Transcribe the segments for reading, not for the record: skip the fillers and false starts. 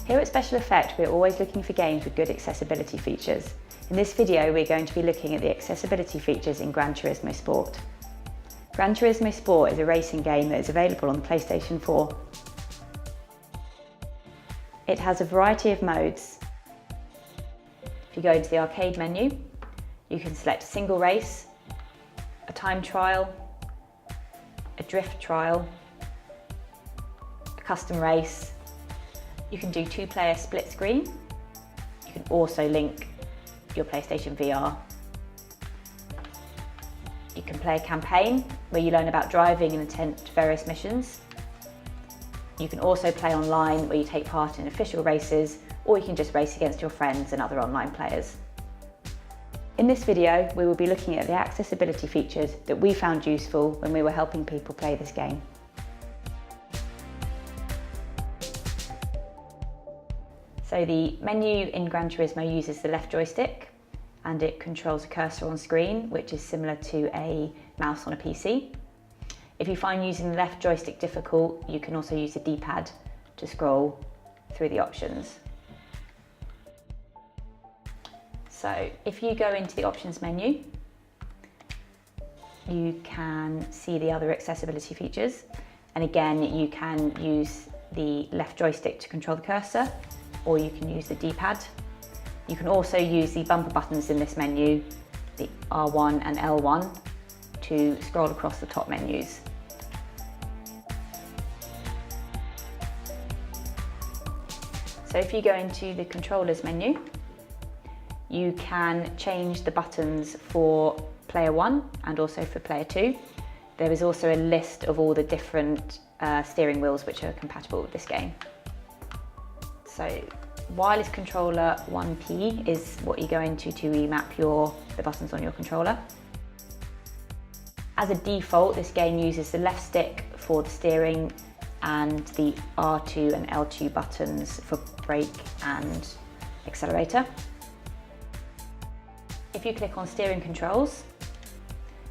Here at SpecialEffect, we're always looking for games with good accessibility features. In this video, we're going to be looking at the accessibility features in Gran Turismo Sport. Gran Turismo Sport is a racing game that is available on the PlayStation 4. It has a variety of modes. If you go into the arcade menu, you can select a single race, a time trial, a drift trial, a custom race. You can do two-player split screen. You can also link your PlayStation VR. You can play a campaign where you learn about driving and attempt various missions. You can also play online where you take part in official races, or you can just race against your friends and other online players. In this video, we will be looking at the accessibility features that we found useful when we were helping people play this game. So the menu in Gran Turismo uses the left joystick and it controls a cursor on screen, which is similar to a mouse on a PC. If you find using the left joystick difficult, you can also use the D-pad to scroll through the options. So if you go into the options menu, you can see the other accessibility features. And again, you can use the left joystick to control the cursor, or you can use the D-pad. You can also use the bumper buttons in this menu, the R1 and L1, to scroll across the top menus. So if you go into the controllers menu, you can change the buttons for player 1 and also for player 2. There is also a list of all the different steering wheels which are compatible with this game. So wireless controller 1P is what you go into to remap the buttons on your controller. As a default, this game uses the left stick for the steering and the R2 and L2 buttons for brake and accelerator. If you click on steering controls,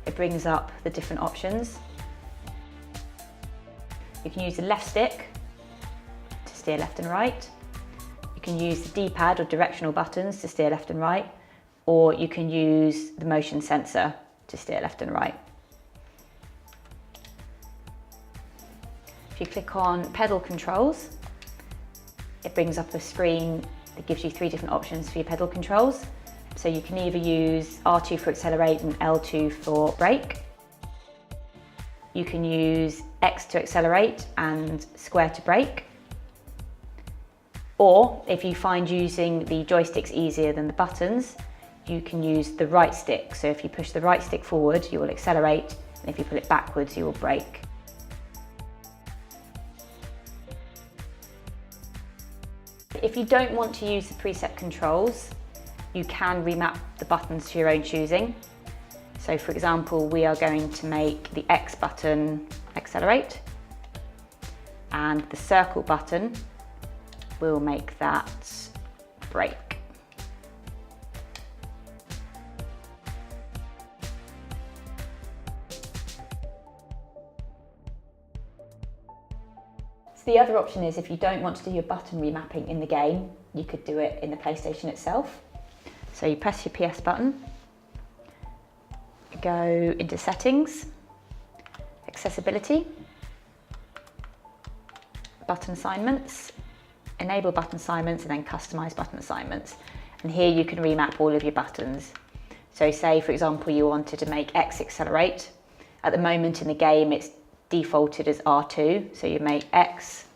it brings up the different options. You can use the left stick to steer left and right. You can use the D-pad or directional buttons to steer left and right, or you can use the motion sensor to steer left and right. If you click on pedal controls, it brings up a screen that gives you 3 different options for your pedal controls. So you can either use R2 for accelerate and L2 for brake. You can use X to accelerate and square to brake. Or if you find using the joysticks easier than the buttons, you can use the right stick. So if you push the right stick forward, you will accelerate, and if you pull it backwards, you will brake. If you don't want to use the preset controls, you can remap the buttons to your own choosing. So for example, we are going to make the X button accelerate, and the circle button will make that brake. So the other option is, if you don't want to do your button remapping in the game, you could do it in the PlayStation itself. So you press your PS button, go into settings, accessibility, button assignments, enable button assignments, and then customize button assignments. And here you can remap all of your buttons. So say, for example, you wanted to make X accelerate. At the moment in the game, it's defaulted as R2. So you make X,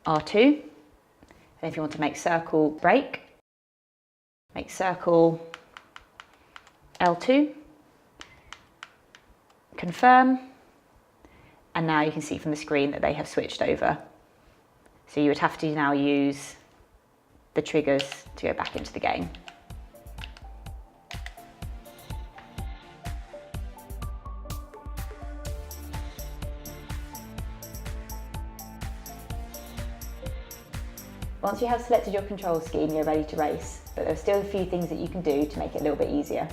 R2. And if you want to make circle brake, make circle L2, confirm, and now you can see from the screen that they have switched over. So you would have to now use the triggers to go back into the game. Once you have selected your control scheme, you're ready to race, but there are still a few things that you can do to make it a little bit easier.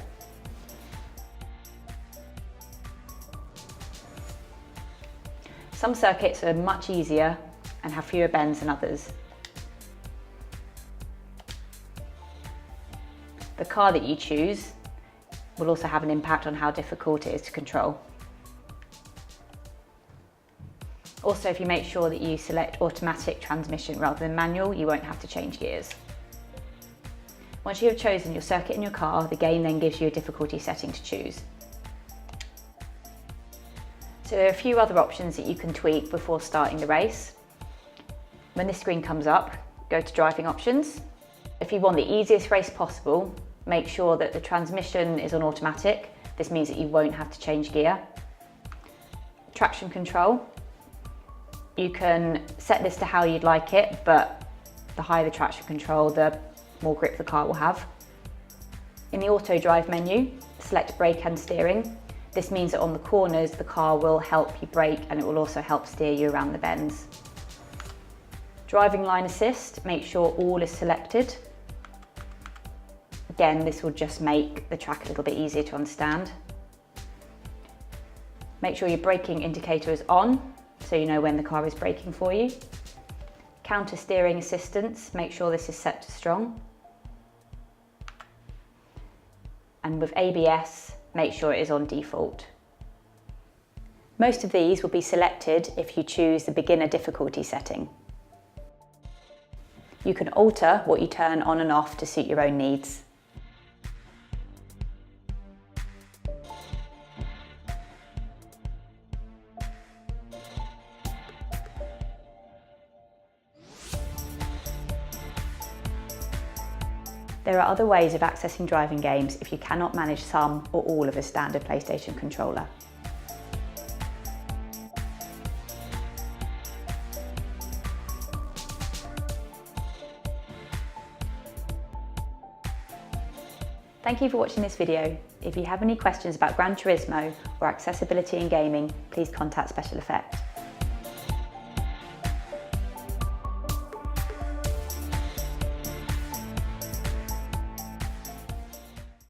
Some circuits are much easier and have fewer bends than others. The car that you choose will also have an impact on how difficult it is to control. Also, if you make sure that you select automatic transmission rather than manual, you won't have to change gears. Once you have chosen your circuit in your car, the game then gives you a difficulty setting to choose. So there are a few other options that you can tweak before starting the race. When this screen comes up, go to driving options. If you want the easiest race possible, make sure that the transmission is on automatic. This means that you won't have to change gear. Traction control. You can set this to how you'd like it, but the higher the traction control, the more grip the car will have. In the auto drive menu, select brake and steering. This means that on the corners, the car will help you brake and it will also help steer you around the bends. Driving line assist, make sure all is selected. Again, this will just make the track a little bit easier to understand. Make sure your braking indicator is on, so you know when the car is braking for you. Counter steering assistance, make sure this is set to strong. And with ABS, make sure it is on default. Most of these will be selected if you choose the beginner difficulty setting. You can alter what you turn on and off to suit your own needs. There are other ways of accessing driving games if you cannot manage some or all of a standard PlayStation controller. Thank you for watching this video. If you have any questions about Gran Turismo or accessibility in gaming, please contact SpecialEffect.